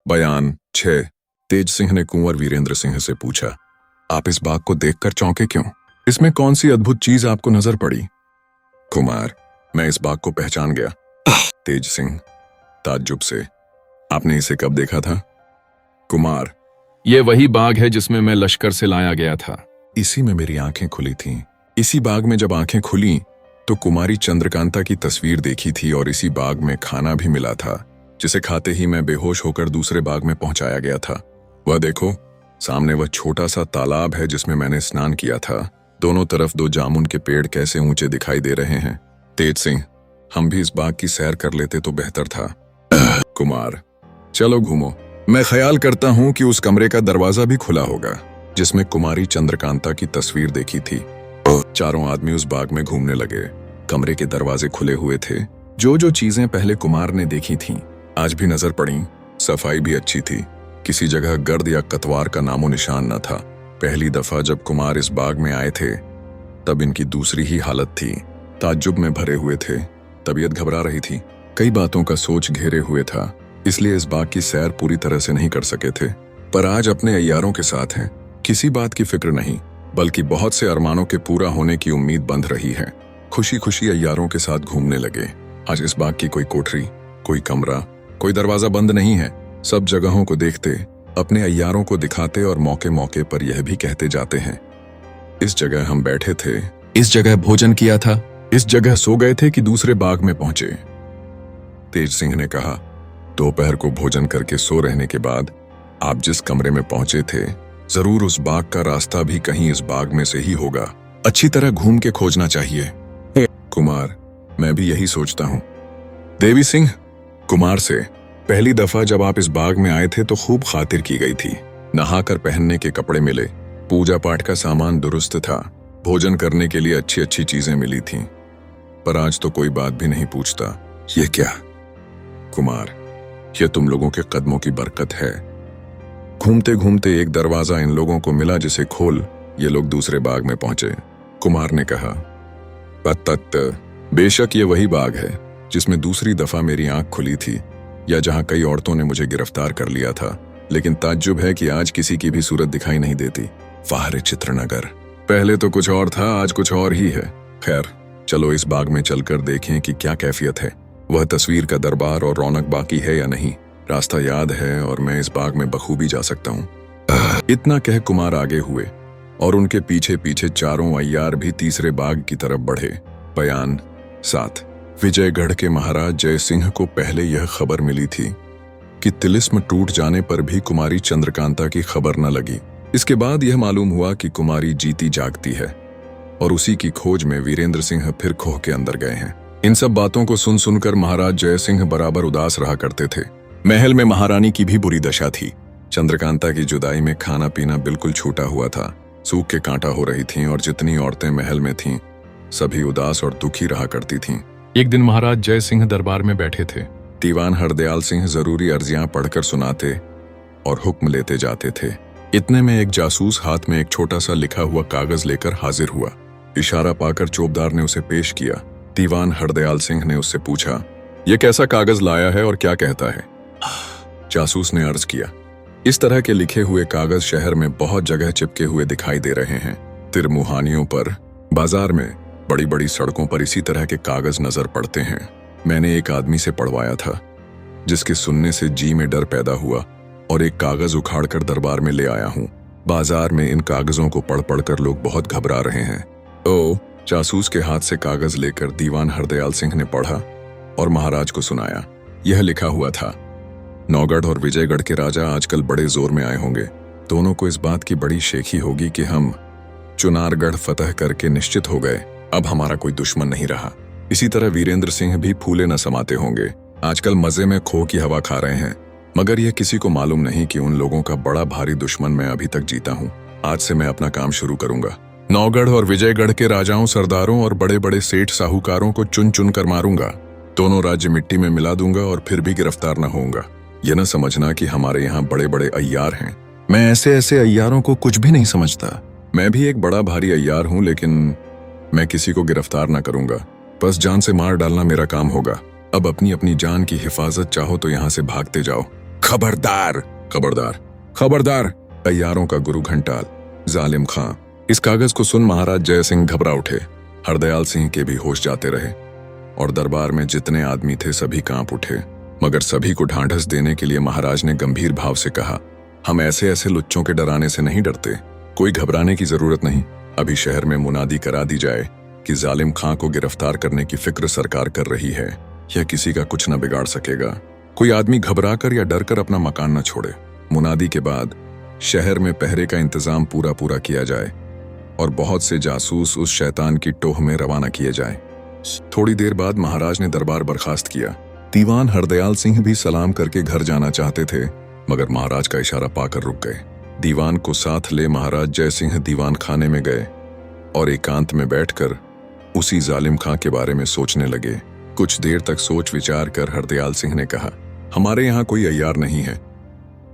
बयान 6। तेज सिंह ने कुंवर वीरेंद्र सिंह से पूछा, आप इस बाग को देखकर चौंके क्यों? इसमें कौन सी अद्भुत चीज आपको नजर पड़ी? कुमार, मैं इस बाग को पहचान गया। तेज सिंह ताज्जुब से, आपने इसे कब देखा था? कुमार, ये वही बाग है जिसमें मैं लश्कर से लाया गया था। इसी में मेरी आंखें खुली थीं। इसी बाग में जब आंखें खुली तो कुमारी चंद्रकांता की तस्वीर देखी थी और इसी बाग में खाना भी मिला था, जिसे खाते ही मैं बेहोश होकर दूसरे बाग में पहुंचाया गया था। वह देखो, सामने वह छोटा सा तालाब है जिसमें मैंने स्नान किया था। दोनों तरफ 2 जामुन के पेड़ कैसे ऊंचे दिखाई दे रहे हैं। तेज सिंह, हम भी इस बाग की सैर कर लेते तो बेहतर था। कुमार, चलो घूमो। मैं ख्याल करता हूं कि उस कमरे का दरवाजा भी खुला होगा जिसमें कुमारी चंद्रकांता की तस्वीर देखी थी। चारों आदमी उस बाग में घूमने लगे। कमरे के दरवाजे खुले हुए थे। जो जो चीजें पहले कुमार ने देखी थीं, आज भी नजर पड़ी। सफाई भी अच्छी थी। किसी जगह गर्द या कतवार का नामो निशान न था। पहली दफा जब कुमार इस बाग में आए थे तब इनकी दूसरी ही हालत थी। ताज्जुब में भरे हुए थे, तबीयत घबरा रही थी। कई बातों का सोच घेरे हुए था, इसलिए इस बाग की सैर पूरी तरह से नहीं कर सके थे। पर आज अपने अय्यारों के साथ हैं, किसी बात की फिक्र नहीं, बल्कि बहुत से अरमानों के पूरा होने की उम्मीद बंध रही है। खुशी खुशी अय्यारों के साथ घूमने लगे। आज इस बाग की कोई कोठरी, कोई कमरा, कोई दरवाजा बंद नहीं है। सब जगहों को देखते, अपने अय्यारों को दिखाते और मौके मौके पर यह भी कहते जाते हैं, इस जगह हम बैठे थे, इस जगह भोजन किया था, इस जगह सो गए थे कि दूसरे बाग में पहुंचे। तेज सिंह ने कहा, दोपहर को भोजन करके सो रहने के बाद आप जिस कमरे में पहुंचे थे, जरूर उस बाग का रास्ता भी कहीं इस बाग में से ही होगा। अच्छी तरह घूम के खोजना चाहिए। कुमार, मैं भी यही सोचता हूं। देवी सिंह, कुमार से, पहली दफा जब आप इस बाग में आए थे तो खूब खातिर की गई थी। नहाकर पहनने के कपड़े मिले, पूजा पाठ का सामान दुरुस्त था, भोजन करने के लिए अच्छी अच्छी चीजें मिली थीं। पर आज तो कोई बात भी नहीं पूछता। ये क्या? कुमार, यह तुम लोगों के कदमों की बरकत है। घूमते घूमते एक दरवाजा इन लोगों को मिला जिसे खोल ये लोग दूसरे बाग में पहुंचे। कुमार ने कहा, तत्त, बेशक ये वही बाग है जिसमें दूसरी दफा मेरी आंख खुली थी, या जहां कई औरतों ने मुझे गिरफ्तार कर लिया था। लेकिन ताज्जुब है कि आज किसी की भी सूरत दिखाई नहीं देती। फाहरे चित्रनगर, पहले तो कुछ और था, आज कुछ और ही है। खैर, चलो इस बाग में चलकर देखें कि क्या कैफियत है। वह तस्वीर का दरबार और रौनक बाकी है या नहीं। रास्ता याद है और मैं इस बाग में बखूबी जा सकता हूँ। इतना कह कुमार आगे हुए और उनके पीछे पीछे चारों अय्यार भी तीसरे बाग की तरफ बढ़े। बयान 7। विजयगढ़ के महाराज जय सिंह को पहले यह खबर मिली थी कि तिलिस्म टूट जाने पर भी कुमारी चंद्रकांता की खबर न लगी। इसके बाद यह मालूम हुआ कि कुमारी जीती जागती है और उसी की खोज में वीरेंद्र सिंह फिर खोह के अंदर गए हैं। इन सब बातों को सुन सुनकर महाराज जय सिंह बराबर उदास रहा करते थे। महल में महारानी की भी बुरी दशा थी। चंद्रकांता की जुदाई में खाना पीना बिल्कुल छूटा हुआ था। सूख के कांटा हो रही थीं और जितनी औरतें महल में थीं सभी उदास और दुखी रहा करती थीं। एक दिन महाराज जय सिंह दरबार में बैठे थे। दीवान हरदयाल सिंह जरूरी अर्जियां पढ़कर सुनाते और हुक्म लेते जाते थे। इतने में एक जासूस हाथ में एक छोटा सा लिखा हुआ कागज लेकर हाजिर हुआ। इशारा पाकर चौबदार ने उसे पेश किया। दीवान हरदयाल सिंह ने उससे पूछा, यह कैसा कागज लाया है और क्या कहता है? जासूस ने अर्ज किया, इस तरह के लिखे हुए कागज शहर में बहुत जगह चिपके हुए दिखाई दे रहे हैं। तिरमुहानियों पर, बाजार में, बड़ी बड़ी सड़कों पर इसी तरह के कागज नजर पड़ते हैं। मैंने एक आदमी से पढ़वाया था जिसके सुनने से जी में डर पैदा हुआ और एक कागज उखाड़कर दरबार में ले आया हूं। बाजार में इन कागजों को पढ़ पढ़कर लोग बहुत घबरा रहे हैं। ओ, जासूस के हाथ से कागज लेकर दीवान हरदयाल सिंह ने पढ़ा और महाराज को सुनाया। यह लिखा हुआ था, नौगढ़ और विजयगढ़ के राजा आजकल बड़े जोर में आए होंगे। दोनों को इस बात की बड़ी शेखी होगी कि हम चुनारगढ़ फतह करके निश्चित हो गए, अब हमारा कोई दुश्मन नहीं रहा। इसी तरह वीरेंद्र सिंह भी फूले न समाते होंगे। आजकल मजे में खो की हवा खा रहे हैं, मगर यह किसी को मालूम नहीं कि उन लोगों का बड़ा भारी दुश्मन मैं अभी तक जीता हूँ। आज से मैं अपना काम शुरू करूंगा। नौगढ़ और विजयगढ़ के राजाओं, सरदारों और बड़े बड़े सेठ साहूकारों को चुन चुन कर मारूंगा। दोनों राज्य मिट्टी में मिला दूंगा और फिर भी गिरफ्तार न होऊंगा। यह न समझना कि हमारे यहाँ बड़े बड़े अय्यार हैं। मैं ऐसे ऐसे अय्यारों को कुछ भी नहीं समझता। मैं भी एक बड़ा भारी अय्यार हूँ, लेकिन मैं किसी को गिरफ्तार न करूंगा। बस जान से मार डालना मेरा काम होगा। अब अपनी अपनी जान की हिफाजत चाहो तो यहाँ से भागते जाओ। खबरदार, खबरदार, खबरदार। तैयारों का गुरु घंटाल, जालिम खां। इस कागज को सुन महाराज जय सिंह घबरा उठे। हरदयाल सिंह के भी होश जाते रहे और दरबार में जितने आदमी थे सभी कांप उठे। मगर सभी को ढांढस देने के लिए महाराज ने गंभीर भाव से कहा, हम ऐसे ऐसे लुच्चों के डराने से नहीं डरते, कोई घबराने की जरूरत नहीं। अभी शहर में मुनादी करा दी जाए कि जालिम खां को गिरफ्तार करने की फिक्र सरकार कर रही है। यह किसी का कुछ न बिगाड़ सकेगा। कोई आदमी घबरा कर या डर कर अपना मकान न छोड़े। मुनादी के बाद शहर में पहरे का इंतजाम पूरा पूरा किया जाए और बहुत से जासूस उस शैतान की टोह में रवाना किए जाएं। थोड़ी देर बाद महाराज ने दरबार बर्खास्त किया। दीवान हरदयाल सिंह भी सलाम करके घर जाना चाहते थे, मगर महाराज का इशारा पाकर रुक गए। दीवान को साथ ले महाराज जय सिंह दीवान खाने में गए और एकांत में बैठकर उसी जालिम खां के बारे में सोचने लगे। कुछ देर तक सोच विचार कर हरदयाल सिंह ने कहा, हमारे यहाँ कोई अय्यार नहीं है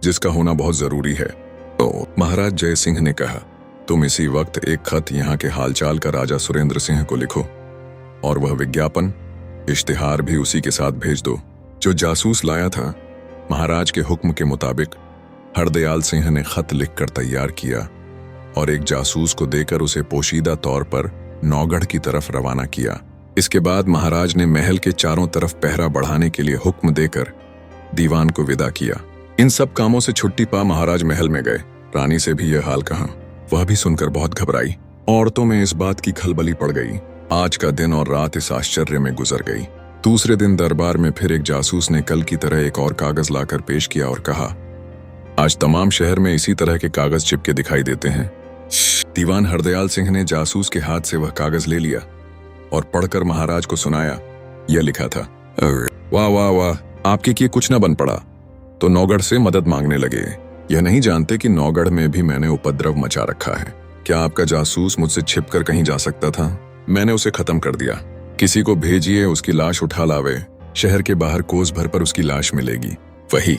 जिसका होना बहुत जरूरी है। तो महाराज जय सिंह ने कहा, तुम इसी वक्त एक खत यहाँ के हालचाल का राजा सुरेंद्र सिंह को लिखो और वह विज्ञापन इश्तिहार भी उसी के साथ भेज दो जो जासूस लाया था। महाराज के हुक्म के मुताबिक हरदयाल सिंह ने खत लिखकर तैयार किया और एक जासूस को देकर उसे पोशीदा तौर पर नौगढ़ की तरफ रवाना किया। इसके बाद महाराज ने महल के चारों तरफ पहरा बढ़ाने के लिए हुक्म देकर दीवान को विदा किया। इन सब कामों से छुट्टी पा महाराज महल में गए। रानी से भी यह हाल कहा। वह भी सुनकर बहुत घबराई। औरतों में इस बात की खलबली पड़ गई। आज का दिन और रात इस आश्चर्य में गुजर गई। दूसरे दिन दरबार में फिर एक जासूस ने कल की तरह एक और कागज लाकर पेश किया और कहा, आज तमाम शहर में इसी तरह के कागज चिपके दिखाई देते हैं। दीवान हरदयाल सिंह ने जासूस के हाथ से वह कागज ले लिया और पढ़कर महाराज को सुनाया। यह लिखा था, वाह वाह वाह, आपके किए कुछ न बन पड़ा तो नौगढ़ से मदद मांगने लगे। यह नहीं जानते कि नौगढ़ में भी मैंने उपद्रव मचा रखा है। क्या आपका जासूस मुझसे छिपकर कहीं जा सकता था? मैंने उसे खत्म कर दिया। किसी को भेजिए उसकी लाश उठा लावे। शहर के बाहर कोस भर पर उसकी लाश मिलेगी। वही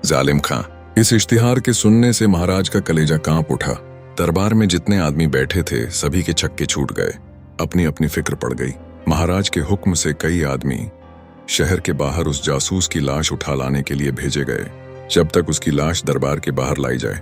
जालिम खां। इस इश्तिहार के सुनने से महाराज का कलेजा कांप उठा। दरबार में जितने आदमी बैठे थे सभी के छक्के छूट गए। अपनी अपनी फिक्र पड़ गई। महाराज के हुक्म से कई आदमी शहर के बाहर उस जासूस की लाश उठा लाने के लिए भेजे गए। जब तक उसकी लाश दरबार के बाहर लाई जाए,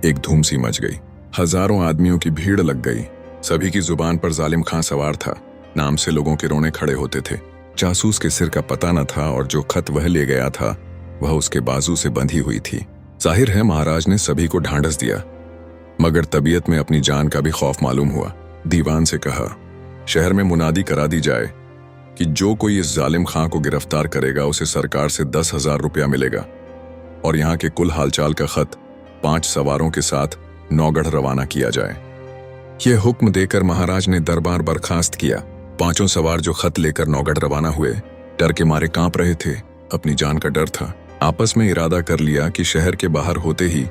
एक धूम सी मच गई। हजारों आदमियों की भीड़ लग गई। सभी की जुबान पर जालिम खां सवार था। नाम से लोगों के रोने खड़े होते थे। जासूस के सिर का पता न था और जो खत वह ले गया था वह उसके बाजू से बंधी हुई थी। जाहिर है महाराज ने सभी को ढांढस दिया, मगर तबीयत में अपनी जान का भी खौफ मालूम हुआ। दीवान से कहा, शहर में मुनादी करा दी जाए कि जो कोई इस जालिम खां को गिरफ्तार करेगा उसे सरकार से 10,000 रुपया मिलेगा और यहाँ के कुल हालचाल का खत 5 सवारों के साथ नौगढ़ रवाना किया जाए। यह हुक्म देकर महाराज ने दरबार बर्खास्त किया। 5 सवार जो खत लेकर नौगढ़ रवाना हुए डर के मारे कांप रहे थे। अपनी जान का डर था। आपस में इरादा कर लिया कि शहर के बाहर होते ही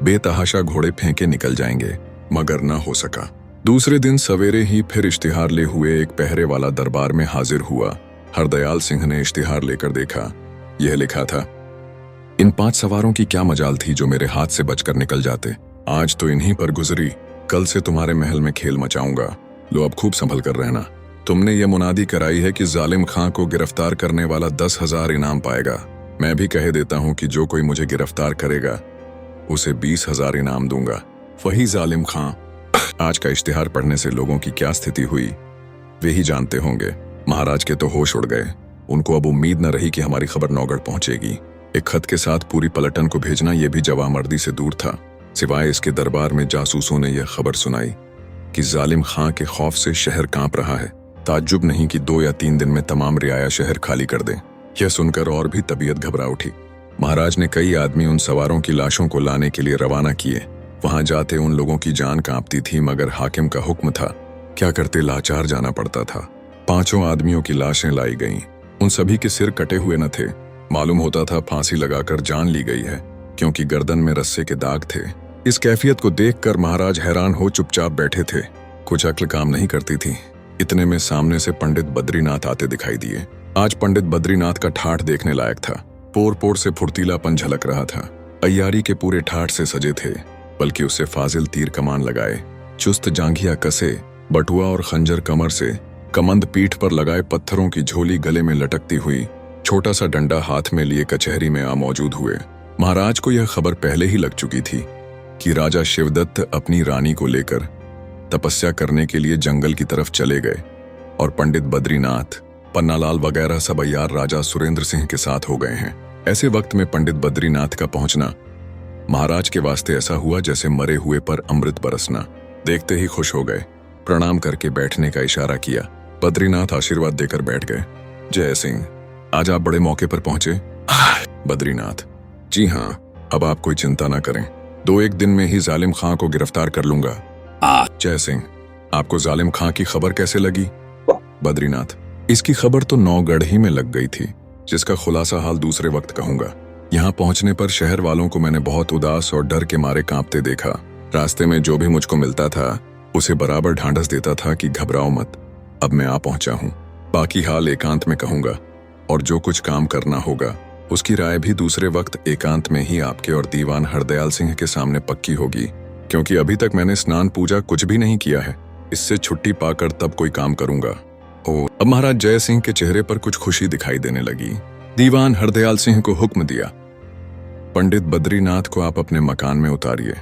बेतहाशा घोड़े फेंके निकल जाएंगे, मगर न हो सका। दूसरे दिन सवेरे ही फिर इश्तिहार ले हुए एक पहरे वाला दरबार में हाजिर हुआ। हरदयाल सिंह ने इश्तिहार लेकर देखा। यह लिखा था, इन 5 सवारों की क्या मजाल थी जो मेरे हाथ से बचकर निकल जाते। आज तो इन्हीं पर गुजरी, कल से तुम्हारे महल में खेल मचाऊंगा। लो अब खूब संभल कर रहना। तुमने ये मुनादी कराई है कि जालिम खां को गिरफ्तार करने वाला 10,000 इनाम पाएगा। मैं भी कह देता हूं कि जो कोई मुझे गिरफ्तार करेगा उसे 20,000 इनाम दूंगा। वही जालिम खां। आज का इश्तिहार पढ़ने से लोगों की क्या स्थिति हुई वे ही जानते होंगे। महाराज के तो होश उड़ गए। उनको अब उम्मीद न रही कि हमारी खबर नौगढ़ पहुंचेगी। एक खत के साथ पूरी पलटन को भेजना यह भी जवामर्दी से दूर था। सिवाय इसके दरबार में जासूसों ने यह खबर सुनाई कि जालिम खां के खौफ से शहर कांप रहा है। ताज्जुब नहीं कि 2 या 3 दिन में तमाम रियाया शहर खाली कर दें। यह सुनकर और भी तबीयत घबरा उठी। महाराज ने कई आदमी उन सवारों की लाशों को लाने के लिए रवाना किए। वहां जाते उन लोगों की जान कांपती थी, मगर हाकिम का हुक्म था। क्या करते, लाचार जाना पड़ता था। 5 आदमियों की लाशें लाई गईं। उन सभी के सिर कटे हुए न थे। मालूम होता था फांसी लगाकर जान ली गई है, क्योंकि गर्दन में रस्से के दाग थे। इस कैफियत को देखकर महाराज हैरान हो चुपचाप बैठे थे। कुछ अक्ल काम नहीं करती थी। इतने में सामने से पंडित बद्रीनाथ आते दिखाई दिए। आज पंडित बद्रीनाथ का ठाठ देखने लायक था। पोर पोर से फुर्तीलापन झलक रहा था। अय्यारी के पूरे ठाठ से सजे थे, बल्कि उसे फाजिल तीर कमान लगाए, चुस्त जांघिया कसे, बटुआ और खंजर कमर से, कमंद पीठ पर लगाए, पत्थरों की झोली गले में लटकती हुई, छोटा सा डंडा हाथ में लिए कचहरी में आ मौजूद हुए। महाराज को यह खबर पहले ही लग चुकी थी कि राजा शिवदत्त अपनी रानी को लेकर तपस्या करने के लिए जंगल की तरफ चले गए और पंडित बद्रीनाथ, पन्नालाल वगैरह सब अय्यार राजा सुरेंद्र सिंह के साथ हो गए हैं। ऐसे वक्त में पंडित बद्रीनाथ का पहुंचना महाराज के वास्ते ऐसा हुआ जैसे मरे हुए पर अमृत बरसना। देखते ही खुश हो गए, प्रणाम करके बैठने का इशारा किया। बद्रीनाथ आशीर्वाद देकर बैठ गए। जय सिंह, आज आप बड़े मौके पर पहुंचे। बद्रीनाथ, जी हाँ, अब आप कोई चिंता ना करें, 2-1 दिन में ही जालिम खां को गिरफ्तार कर लूंगा। जय सिंह, आपको जालिम खां की खबर कैसे लगी। बद्रीनाथ, इसकी खबर तो नौगढ़ ही में लग गई थी, जिसका खुलासा हाल दूसरे वक्त कहूंगा। यहाँ पहुंचने पर शहर वालों को मैंने बहुत उदास और डर के मारे कांपते देखा। रास्ते में जो भी मुझको मिलता था उसे बराबर ढांढस देता था कि घबराओ मत, अब मैं आ पहुंचा हूं। बाकी हाल एकांत में कहूंगा और जो कुछ काम करना होगा उसकी राय भी दूसरे वक्त एकांत में ही आपके और दीवान हरदयाल सिंह के सामने पक्की होगी, क्योंकि अभी तक मैंने स्नान पूजा कुछ भी नहीं किया है। इससे छुट्टी पाकर तब कोई काम करूंगा। अब महाराज जय सिंह के चेहरे पर कुछ खुशी दिखाई देने लगी। दीवान हरदयाल सिंह को हुक्म दिया, पंडित बद्रीनाथ को आप अपने मकान में उतारिए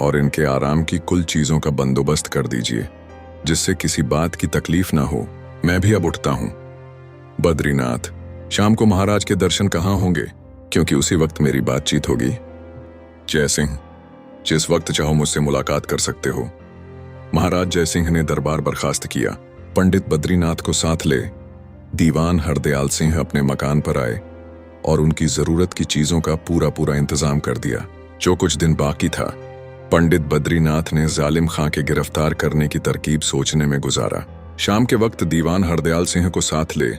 और इनके आराम की कुल चीजों का बंदोबस्त कर दीजिए, जिससे किसी बात की तकलीफ ना हो। मैं भी अब उठता हूं। बद्रीनाथ, शाम को महाराज के दर्शन कहाँ होंगे, क्योंकि उसी वक्त मेरी बातचीत होगी। जय सिंह, जिस वक्त चाहो मुझसे मुलाकात कर सकते हो। महाराज जय सिंह ने दरबार बर्खास्त किया। पंडित बद्रीनाथ को साथ ले दीवान हरदयाल सिंह अपने मकान पर आए और उनकी जरूरत की चीजों का पूरा इंतजाम कर दिया। जो कुछ दिन बाकी था पंडित बद्रीनाथ ने जालिम खां के गिरफ्तार करने की तरकीब सोचने में गुजारा। शाम के वक्त दीवान हरदयाल सिंह को साथ ले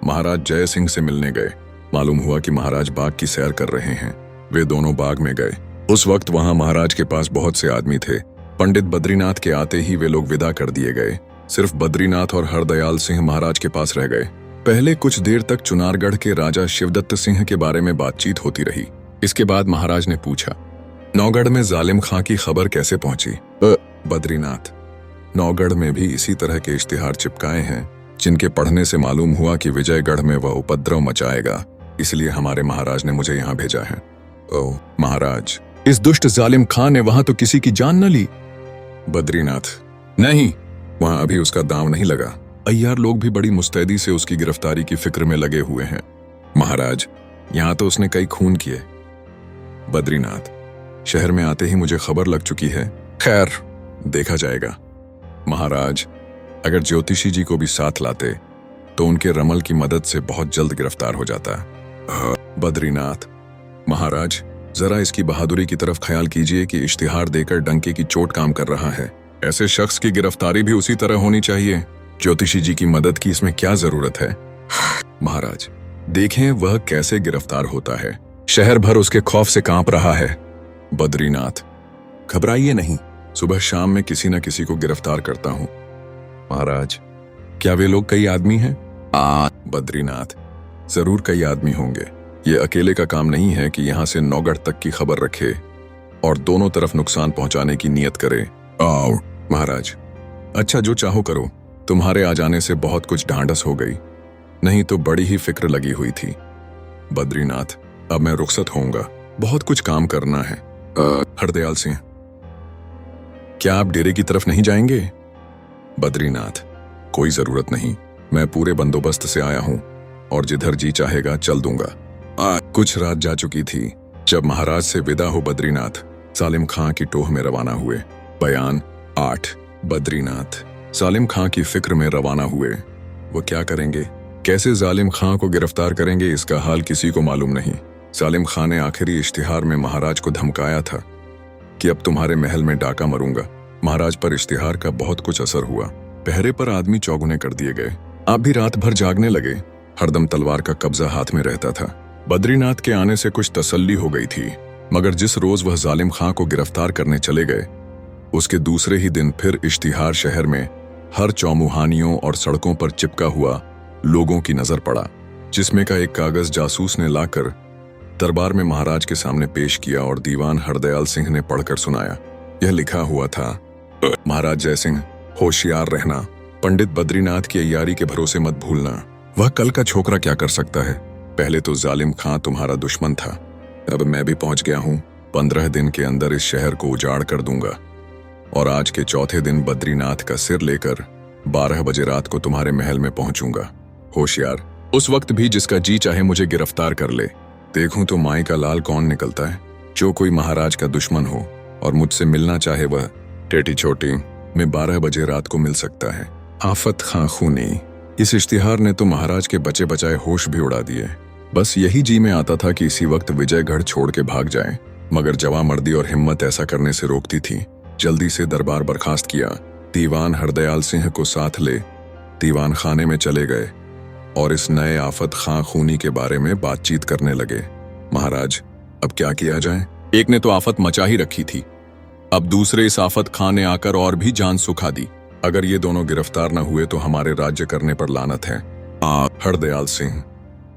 महाराज जय सिंह से मिलने गए। मालूम हुआ कि महाराज बाग की सैर कर रहे हैं। वे दोनों बाग में गए। उस वक्त वहां महाराज के पास बहुत से आदमी थे। पंडित बद्रीनाथ के आते ही वे लोग विदा कर दिए गए। सिर्फ बद्रीनाथ और हरदयाल सिंह महाराज के पास रह गए। पहले कुछ देर तक चुनारगढ़ के राजा शिवदत्त सिंह के बारे में बातचीत होती रही। इसके बाद महाराज ने पूछा, नौगढ़ में जालिम खां की खबर कैसे पहुंची। बद्रीनाथ, नौगढ़ में भी इसी तरह के इश्तिहार चिपकाए हैं, जिनके पढ़ने से मालूम हुआ कि विजयगढ़ में वह उपद्रव मचाएगा, इसलिए हमारे महाराज ने मुझे यहाँ भेजा है। ओह महाराज, इस दुष्ट जालिम खां ने वहां तो किसी की जान न ली। बद्रीनाथ, नहीं, वहां अभी उसका दांव नहीं लगा। अय्यार लोग भी बड़ी मुस्तैदी से उसकी गिरफ्तारी की फिक्र में लगे हुए हैं। महाराज, यहां तो उसने कई खून किए। बद्रीनाथ, शहर में आते ही मुझे खबर लग चुकी है। खैर, देखा जाएगा। महाराज, अगर ज्योतिषी जी को भी साथ लाते तो उनके रमल की मदद से बहुत जल्द गिरफ्तार हो जाता। बद्रीनाथ, महाराज, जरा इसकी बहादुरी की तरफ ख्याल कीजिए कि इश्तिहार देकर डंके की चोट काम कर रहा है। ऐसे शख्स की गिरफ्तारी भी उसी तरह होनी चाहिए। ज्योतिषी जी की मदद की इसमें क्या जरूरत है। महाराज, देखें वह कैसे गिरफ्तार होता है। शहर भर उसके खौफ से कांप रहा है। बद्रीनाथ, घबराइए नहीं, सुबह शाम में किसी न किसी को गिरफ्तार करता हूं। महाराज, क्या वे लोग कई आदमी हैं। बद्रीनाथ, जरूर कई आदमी होंगे। ये अकेले का काम नहीं है कि यहां से नौगढ़ तक की खबर रखे और दोनों तरफ नुकसान पहुंचाने की नियत करे। महाराज, अच्छा, जो चाहो करो। तुम्हारे आ जाने से बहुत कुछ ढांढस हो गई, नहीं तो बड़ी ही फिक्र लगी हुई थी। बद्रीनाथ, अब मैं रुखसत होऊंगा, बहुत कुछ काम करना है। हरदयाल सिंह, क्या आप डेरे की तरफ नहीं जाएंगे। बद्रीनाथ, कोई जरूरत नहीं, मैं पूरे बंदोबस्त से आया हूं और जिधर जी चाहेगा चल दूंगा। कुछ रात जा चुकी थी जब महाराज से विदा हो बद्रीनाथ जालिम खां की टोह में रवाना हुए। बयान 8। बद्रीनाथ जालिम खां की फिक्र में रवाना हुए। वो क्या करेंगे, कैसे जालिम खां को गिरफ्तार करेंगे, इसका हाल किसी को मालूम नहीं। जालिम खां ने आखिरी इश्तिहार में महाराज को धमकाया था कि अब तुम्हारे महल में डाका मरूंगा। महाराज पर इश्तिहार का बहुत कुछ असर हुआ। पहरे पर आदमी चौगुने कर दिए गए। आप भी रात भर जागने लगे। हरदम तलवार का कब्जा हाथ में रहता था। बद्रीनाथ के आने से कुछ तसल्ली हो गई थी, मगर जिस रोज वह जालिम खां को गिरफ्तार करने चले गए, उसके दूसरे ही दिन फिर इश्तिहार शहर में हर चौमुहानियों और सड़कों पर चिपका हुआ लोगों की नजर पड़ा, जिसमें का एक कागज जासूस ने लाकर दरबार में महाराज के सामने पेश किया और दीवान हरदयाल सिंह ने पढ़कर सुनाया। यह लिखा हुआ था, महाराज जय सिंह, होशियार रहना, पंडित बद्रीनाथ की अय्यारी के भरोसे मत भूलना। वह कल का छोकरा क्या कर सकता है। पहले तो जालिम खां तुम्हारा दुश्मन था, अब मैं भी पहुंच गया हूं। 15 दिन के अंदर इस शहर को उजाड़ कर दूंगा और आज के चौथे दिन बद्रीनाथ का सिर लेकर 12 बजे रात को तुम्हारे महल में पहुंचूंगा। होशियार, उस वक्त भी जिसका जी चाहे मुझे गिरफ्तार कर ले। देखूं तो माई का लाल कौन निकलता है। जो कोई महाराज का दुश्मन हो और मुझसे मिलना चाहे वह टेटी छोटी में 12 बजे रात को मिल सकता है। आफत खां खूनी। इस इश्तिहार ने तो महाराज के बचे बचाए होश भी उड़ा दिए। बस यही जी में आता था कि इसी वक्त विजयगढ़ छोड़ के भाग जाए, मगर जवामर्दी और हिम्मत ऐसा करने से रोकती थी। जल्दी से दरबार बर्खास्त किया। दीवान हरदयाल सिंह को साथ ले दीवान खाने में चले गए और इस नए आफत खां खूनी के बारे में बातचीत करने लगे। महाराज, अब क्या किया जाए? एक ने तो आफत मचा ही रखी थी, अब दूसरे इस आफत खां ने आकर और भी जान सुखा दी। अगर ये दोनों गिरफ्तार न हुए तो हमारे राज्य करने पर लानत है। हरदयाल सिंह,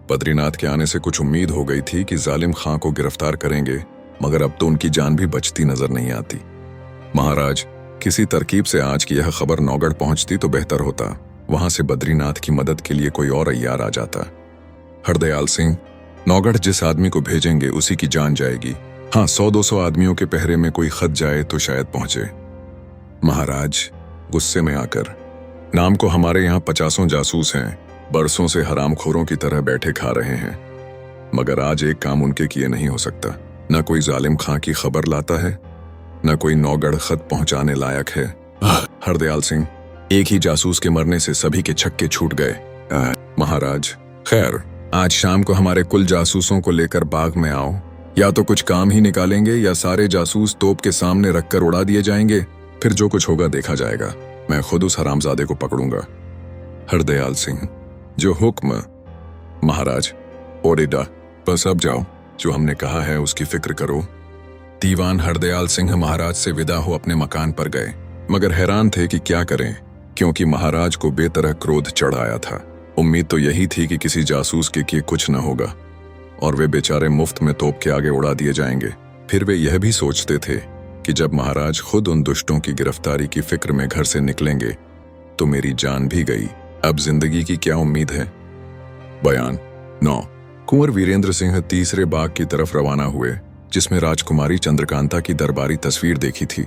बद्रीनाथ के आने से कुछ उम्मीद हो गई थी कि जालिम खां को गिरफ्तार करेंगे, मगर अब तो उनकी जान भी बचती नजर नहीं आती। महाराज, किसी तरकीब से आज की यह खबर नौगढ़ पहुंचती तो बेहतर होता। वहां से बद्रीनाथ की मदद के लिए कोई और अय्यार आ जाता। हरदयाल सिंह, नौगढ़ जिस आदमी को भेजेंगे उसी की जान जाएगी। हाँ, 100-200 आदमियों के पहरे में कोई खत जाए तो शायद पहुंचे। महाराज, गुस्से में आकर, नाम को हमारे यहाँ 50 जासूस हैं, बरसों से हरामखोरों की तरह बैठे खा रहे हैं, मगर आज एक काम उनके किए नहीं हो सकता। न कोई जालिम खां की खबर लाता है, न कोई नौगढ़ खत पहुंचाने लायक है। हरदयाल सिंह, एक ही जासूस के मरने से सभी के छक्के छूट गए। महाराज, खैर, आज शाम को हमारे कुल जासूसों को लेकर बाग में आओ। या तो कुछ काम ही निकालेंगे या सारे जासूस तोप के सामने रखकर उड़ा दिए जाएंगे। फिर जो कुछ होगा देखा जाएगा। मैं खुद उस हरामजादे को पकड़ूंगा। हरदयाल सिंह, जो हुक्म। महाराज, ओरिडा, बस अब जाओ। जो हमने कहा है उसकी फिक्र करो। दीवान हरदयाल सिंह महाराज से विदा हो अपने मकान पर गए, मगर हैरान थे कि क्या करें, क्योंकि महाराज को बेतरह क्रोध चढ़ आया था। उम्मीद तो यही थी कि किसी जासूस के किए कुछ न होगा और वे बेचारे मुफ्त में तोप के आगे उड़ा दिए जाएंगे। फिर वे यह भी सोचते थे कि जब महाराज खुद उन दुष्टों की गिरफ्तारी की फिक्र में घर से निकलेंगे तो मेरी जान भी गई। अब जिंदगी की क्या उम्मीद है। बयान 9। कुंवर वीरेंद्र सिंह तीसरे बाग की तरफ रवाना हुए, जिसमें राजकुमारी चंद्रकांता की दरबारी तस्वीर देखी थी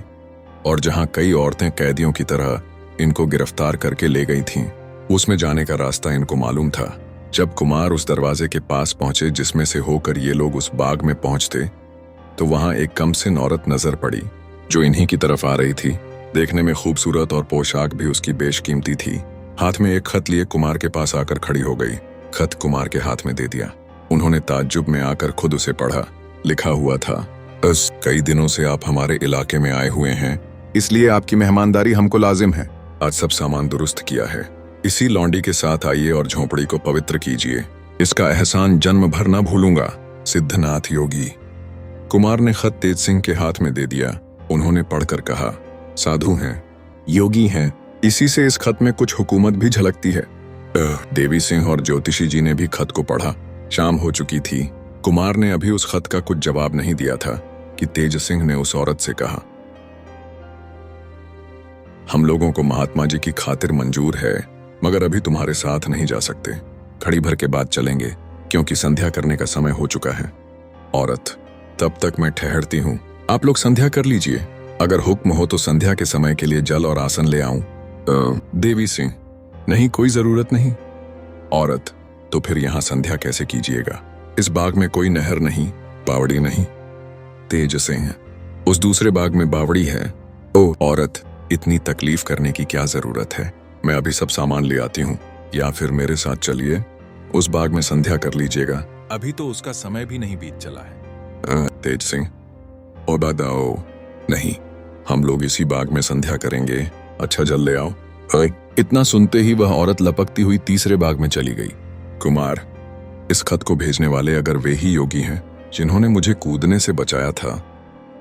और जहां कई औरतें कैदियों की तरह इनको गिरफ्तार करके ले गई थीं। उसमें जाने का रास्ता इनको मालूम था। जब कुमार उस दरवाजे के पास पहुंचे जिसमें से होकर ये लोग उस बाग में पहुंचते, तो वहां एक कमसिन औरत नजर पड़ी जो इन्हीं की तरफ आ रही थी। देखने में खूबसूरत और पोशाक भी उसकी बेशकीमती थी। हाथ में एक खत लिए कुमार के पास आकर खड़ी हो गई। खत कुमार के हाथ में दे दिया। उन्होंने ताज्जुब में आकर खुद उसे पढ़ा। लिखा हुआ था, बस कई दिनों से आप हमारे इलाके में आए हुए हैं, इसलिए आपकी मेहमानदारी हमको लाजिम है। आज सब सामान दुरुस्त किया है। इसी लौंडी के साथ आइए और झोंपड़ी को पवित्र कीजिए। इसका एहसान जन्म भर न भूलूंगा। सिद्धनाथ योगी। कुमार ने खत तेज सिंह के हाथ में दे दिया। उन्होंने पढ़कर कहा, साधु हैं, योगी हैं, इसी से इस खत में कुछ हुकूमत भी झलकती है। देवी सिंह और ज्योतिषी जी ने भी खत को पढ़ा। शाम हो चुकी थी। कुमार ने अभी उस खत का कुछ जवाब नहीं दिया था कि तेज सिंह ने उस औरत से कहा, हम लोगों को महात्मा जी की खातिर मंजूर है, मगर अभी तुम्हारे साथ नहीं जा सकते। घड़ी भर के बाद चलेंगे, क्योंकि संध्या करने का समय हो चुका है। औरत, तब तक मैं ठहरती हूँ, आप लोग संध्या कर लीजिए। अगर हुक्म हो तो संध्या के समय के लिए जल और आसन ले आऊं। देवी सिंह, नहीं, कोई जरूरत नहीं। औरत, तो फिर यहाँ संध्या कैसे कीजिएगा? इस बाग में कोई नहर नहीं, बावड़ी नहीं। तेज सिंह, उस दूसरे बाग में बावड़ी है। ओ औरत, इतनी तकलीफ करने की क्या जरूरत है? मैं अभी सब सामान ले आती हूँ, या फिर मेरे साथ चलिए, उस बाग में संध्या कर लीजिएगा। अभी तो उसका समय भी नहीं बीत चला है। तेज सिंह, ओ दादाओ, नहीं, हम लोग इसी बाग में संध्या करेंगे। अच्छा, जल ले आओ। इतना सुनते ही वह औरत लपकती हुई तीसरे बाग में चली गई। कुमार, इस खत को भेजने वाले अगर वे ही योगी हैं जिन्होंने मुझे कूदने से बचाया था,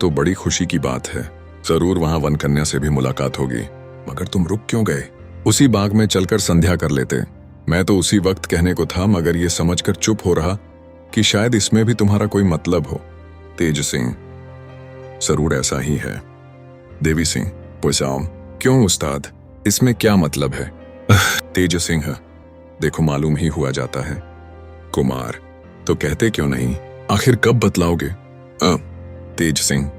तो बड़ी खुशी की बात है। जरूर वहां वन कन्या से भी मुलाकात होगी। मगर तुम रुक क्यों गए? उसी बाग में चलकर संध्या कर लेते। मैं तो उसी वक्त कहने को था, मगर ये समझकर चुप हो रहा कि शायद इसमें भी तुम्हारा कोई मतलब हो। तेज सिंह, जरूर ऐसा ही है। देवी सिंह, पूछाओ, क्यों उस्ताद, इसमें क्या मतलब है? तेज सिंह, देखो मालूम ही हुआ जाता है। कुमार, तो कहते क्यों नहीं? आखिर कब बतलाओगे? तेज सिंह,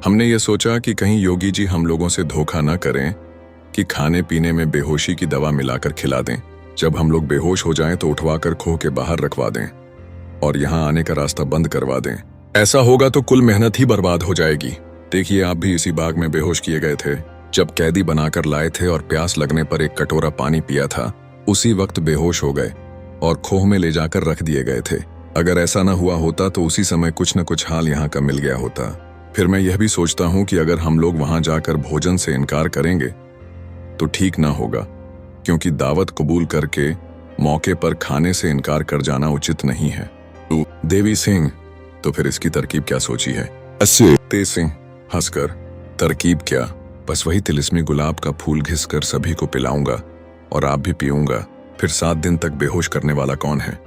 हमने ये सोचा कि कहीं योगी जी हम लोगों से धोखा न करें कि खाने पीने में बेहोशी की दवा मिलाकर खिला दें। जब हम लोग बेहोश हो जाएं तो उठवाकर खोह के बाहर रखवा दें और यहाँ आने का रास्ता बंद करवा दें। ऐसा होगा तो कुल मेहनत ही बर्बाद हो जाएगी। देखिए, आप भी इसी बाग में बेहोश किए गए थे जब कैदी बनाकर लाए थे और प्यास लगने पर एक कटोरा पानी पिया था। उसी वक्त बेहोश हो गए और खोह में ले जाकर रख दिए गए थे। अगर ऐसा न हुआ होता तो उसी समय कुछ न कुछ हाल यहाँ का मिल गया होता। फिर मैं यह भी सोचता हूँ कि अगर हम लोग वहां जाकर भोजन से इनकार करेंगे तो ठीक ना होगा, क्योंकि दावत कबूल करके मौके पर खाने से इनकार कर जाना उचित नहीं है। तो देवी सिंह, तो फिर इसकी तरकीब क्या सोची है? तेज सिंह हंसकर, तरकीब क्या, बस वही तिलिस्मी गुलाब का फूल घिस कर सभी को पिलाऊंगा और आप भी पीऊंगा। फिर 7 दिन तक बेहोश करने वाला कौन है?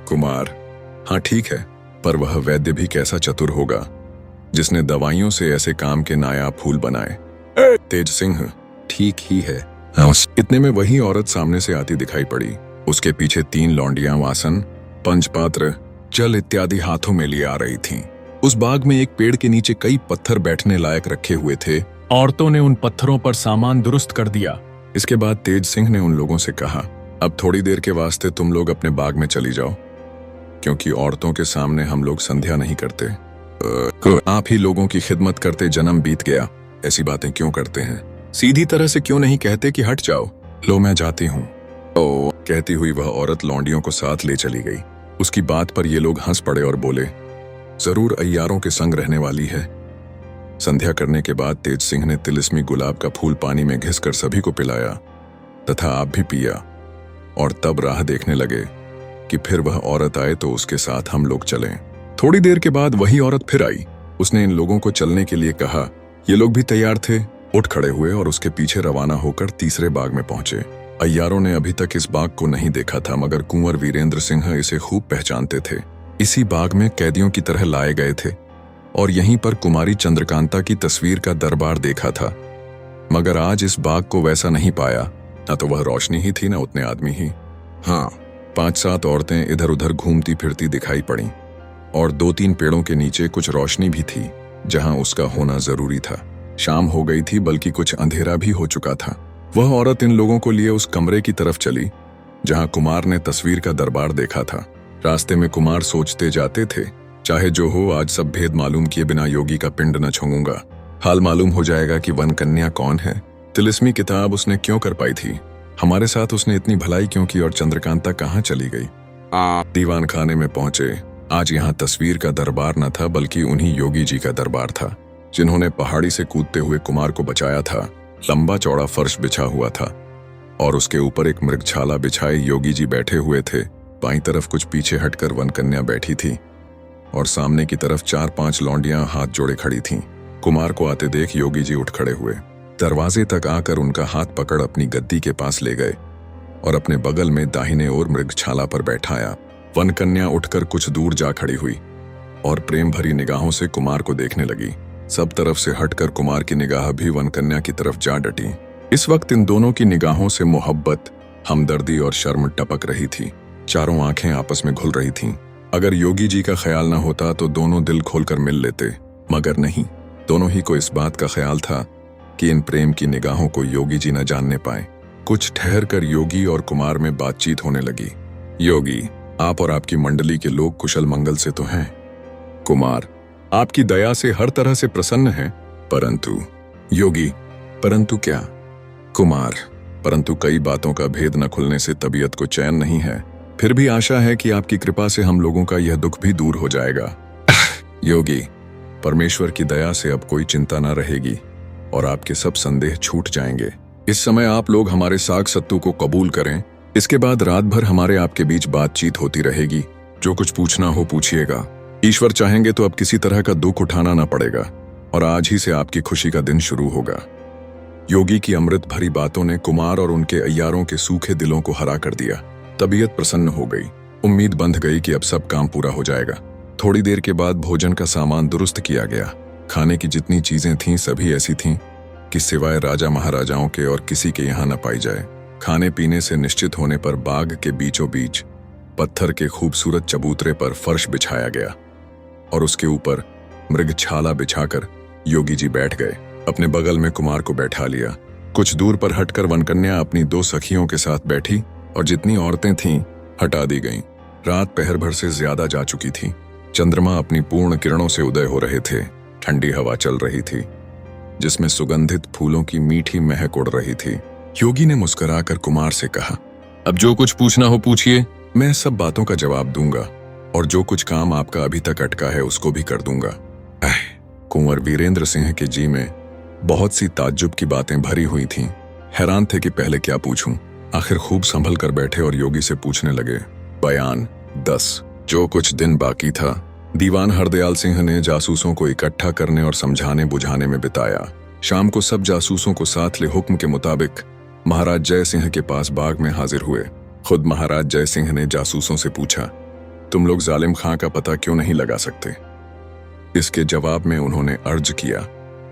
कुमार, हाँ ठीक है, पर वह वैद्य भी कैसा चतुर होगा जिसने दवाइयों से ऐसे काम के नायाब फूल बनाए। तेज सिंह, ठीक ही है। इतने में वही औरत सामने से आती दिखाई पड़ी। उसके पीछे 3 लौंडियां वासन, पंचपात्र, जल इत्यादि हाथों में लिए आ रही थीं। उस बाग में एक पेड़ के नीचे कई पत्थर बैठने लायक रखे हुए थे। औरतों ने उन पत्थरों पर सामान दुरुस्त कर दिया। इसके बाद तेज सिंह ने उन लोगों से कहा, अब थोड़ी देर के वास्ते तुम लोग अपने बाग में चली जाओ, क्योंकि औरतों के सामने हम लोग संध्या नहीं करते। आप ही लोगों की खिदमत करते जन्म बीत गया, ऐसी बातें क्यों करते हैं? सीधी तरह से क्यों नहीं कहते कि हट जाओ? लो, मैं जाती हूँ। ओ, कहती हुई वह औरत लौंडियों को साथ ले चली गई। उसकी बात पर ये लोग हंस पड़े और बोले, जरूर अय्यारों के संग रहने वाली है। संध्या करने के बाद तेज सिंह ने तिलिस्मी गुलाब का फूल पानी में घिसकर सभी को पिलाया तथा आप भी पिया, और तब राह देखने लगे कि फिर वह औरत आए तो उसके साथ हम लोग चलें। थोड़ी देर के बाद वही औरत फिर आई। उसने इन लोगों को चलने के लिए कहा। ये लोग भी तैयार थे, उठ खड़े हुए और उसके पीछे रवाना होकर तीसरे बाग में पहुंचे। अय्यारों ने अभी तक इस बाग को नहीं देखा था, मगर कुंवर वीरेंद्र सिंह इसे खूब पहचानते थे। इसी बाग में कैदियों की तरह लाए गए थे और यहीं पर कुमारी चंद्रकांता की तस्वीर का दरबार देखा था। मगर आज इस बाग को वैसा नहीं पाया, न तो वह रोशनी ही थी, न उतने आदमी ही। हाँ, 5-7 औरतें इधर उधर घूमती फिरती दिखाई पड़ीं और 2-3 पेड़ों के नीचे कुछ रोशनी भी थी जहां उसका होना जरूरी था। शाम हो गई थी, बल्कि कुछ अंधेरा भी हो चुका था। वह औरत इन लोगों को लिए उस कमरे की तरफ चली जहां कुमार ने तस्वीर का दरबार देखा था। रास्ते में कुमार सोचते जाते थे, चाहे जो हो, आज सब भेद मालूम किए बिना योगी का पिंड न छूंगा। हाल मालूम हो जाएगा कि वन कन्या कौन है, तिलिस्मी किताब उसने क्यों कर पाई थी, हमारे साथ उसने इतनी भलाई क्यों की और चंद्रकांता कहाँ चली गई। दीवान खाने में पहुंचे। आज यहाँ तस्वीर का दरबार न था, बल्कि उन्हीं योगी जी का दरबार था जिन्होंने पहाड़ी से कूदते हुए कुमार को बचाया था। लंबा चौड़ा फर्श बिछा हुआ था और उसके ऊपर एक मृगछाला बिछाए योगी जी बैठे हुए थे। बाईं तरफ कुछ पीछे हटकर वनकन्या बैठी थी और सामने की तरफ 4-5 लौंडियां हाथ जोड़े खड़ी थीं। कुमार को आते देख योगी जी उठ खड़े हुए, दरवाजे तक आकर उनका हाथ पकड़ अपनी गद्दी के पास ले गए और अपने बगल में दाहिने ओर मृगछाला पर बैठाया। वनकन्या उठकर कुछ दूर जा खड़ी हुई और प्रेम भरी निगाहों से कुमार को देखने लगी। सब तरफ से हटकर कुमार की निगाह भी वनकन्या की तरफ जा डटी। इस वक्त इन दोनों की निगाहों से मोहब्बत, हमदर्दी और शर्म टपक रही थी। चारों आंखें आपस में घुल रही थीं। अगर योगी जी का ख्याल न होता तो दोनों दिल खोलकर मिल लेते, मगर नहीं। दोनों ही को इस बात का ख्याल था कि इन प्रेम की निगाहों को योगी जी न जानने पाए। कुछ ठहर कर योगी और कुमार में बातचीत होने लगी। योगी, आप और आपकी मंडली के लोग कुशल मंगल से तो हैं। कुमार, आपकी दया से हर तरह से प्रसन्न हैं, परंतु। योगी, परंतु क्या? कुमार, परंतु कई बातों का भेद न खुलने से तबीयत को चैन नहीं है। फिर भी आशा है कि आपकी कृपा से हम लोगों का यह दुख भी दूर हो जाएगा। योगी, परमेश्वर की दया से अब कोई चिंता न रहेगी और आपके सब संदेह छूट जाएंगे। इस समय आप लोग हमारे साग सत्तू को कबूल करें। इसके बाद रात भर हमारे आपके बीच बातचीत होती रहेगी। जो कुछ पूछना हो पूछिएगा। ईश्वर चाहेंगे तो अब किसी तरह का दुख उठाना न पड़ेगा और आज ही से आपकी खुशी का दिन शुरू होगा। योगी की अमृत भरी बातों ने कुमार और उनके अय्यारों के सूखे दिलों को हरा कर दिया। तबीयत प्रसन्न हो गई। उम्मीद बंध गई कि अब सब काम पूरा हो जाएगा। थोड़ी देर के बाद भोजन का सामान दुरुस्त किया गया। खाने की जितनी चीजें थीं सभी ऐसी थीं कि सिवाय राजा महाराजाओं के और किसी के यहाँ न पाई जाए। खाने पीने से निश्चित होने पर बाग के बीचों बीच पत्थर के खूबसूरत चबूतरे पर फर्श बिछाया गया और उसके ऊपर मृगछाला बिछाकर योगी जी बैठ गए। अपने बगल में कुमार को बैठा लिया। कुछ दूर पर हटकर वनकन्या अपनी 2 सखियों के साथ बैठी और जितनी औरतें थीं हटा दी गईं। रात पहर भर से ज्यादा जा चुकी थी। चंद्रमा अपनी पूर्ण किरणों से उदय हो रहे थे। ठंडी हवा चल रही थी जिसमें सुगंधित फूलों की मीठी महक उड़ रही थी। योगी ने मुस्कुराकर कुमार से कहा, अब जो कुछ पूछना हो पूछिए। मैं सब बातों का जवाब दूंगा और जो कुछ काम आपका अभी तक अटका है उसको भी कर दूंगा। कुंवर वीरेंद्र सिंह के जी में बहुत सी ताज्जुब की बातें भरी हुई थीं। हैरान थे कि पहले क्या पूछूं। आखिर खूब संभल कर बैठे और योगी से पूछने लगे। बयान 10। जो कुछ दिन बाकी था दीवान हरदयाल सिंह ने जासूसों को इकट्ठा करने और समझाने बुझाने में बिताया। शाम को सब जासूसों को साथ ले हुक्म के मुताबिक महाराज जय सिंह के पास बाग में हाजिर हुए। खुद महाराज जय सिंह ने जासूसों से पूछा, तुम लोग जालिम खां का पता क्यों नहीं लगा सकते? इसके जवाब में उन्होंने अर्ज किया,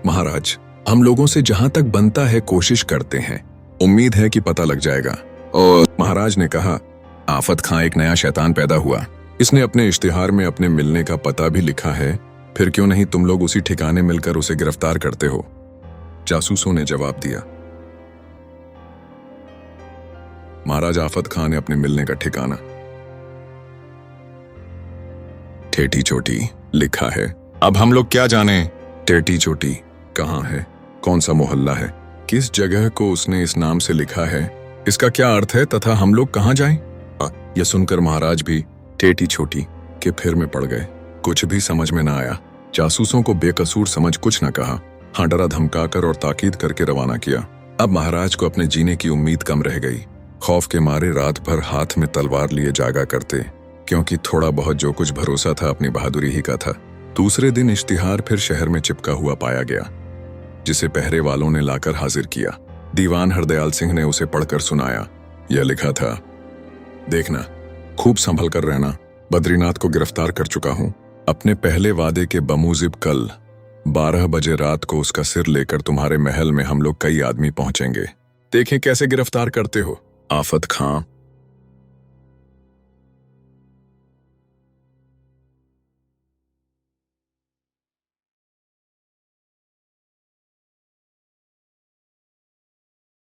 महाराज हम लोगों से जहां तक बनता है कोशिश करते हैं, उम्मीद है कि पता लग जाएगा। और महाराज ने कहा, आफत खां एक नया शैतान पैदा हुआ। इसने अपने इश्तिहार में अपने मिलने का पता भी लिखा है। फिर क्यों नहीं तुम लोग उसी ठिकाने मिलकर उसे गिरफ्तार करते हो? जासूसों ने जवाब दिया, महाराज आफत खां ने अपने मिलने का ठिकाना ठेठी चोटी लिखा है। अब हम लोग क्या जाने? टेटी चोटी कहाँ है? कौन सा मोहल्ला है? किस जगह को उसने इस नाम से लिखा है? इसका क्या अर्थ है तथा हम लोग कहाँ जाएं? यह सुनकर महाराज भी टेटी छोटी के फिर में पड़ गए। कुछ भी समझ में न आया। जासूसों को बेकसूर समझ कुछ न कहा। हाँ, डरा धमकाकर और ताकीद करके रवाना किया। अब महाराज को अपने जीने की उम्मीद कम रह गई। खौफ के मारे रात भर हाथ में तलवार लिए जागा करते, क्योंकि थोड़ा बहुत जो कुछ भरोसा था अपनी बहादुरी ही का था। दूसरे दिन इश्तिहार फिर शहर में चिपका हुआ पाया गया, जिसे पहरे वालों ने लाकर हाजिर किया। दीवान हरदयाल सिंह ने उसे पढ़कर सुनाया। यह लिखा था, देखना खूब संभल कर रहना। बद्रीनाथ को गिरफ्तार कर चुका हूं। अपने पहले वादे के बमूजिब कल 12 बजे रात को उसका सिर लेकर तुम्हारे महल में हम लोग कई आदमी पहुंचेंगे। देखें कैसे गिरफ्तार करते हो। आफत खां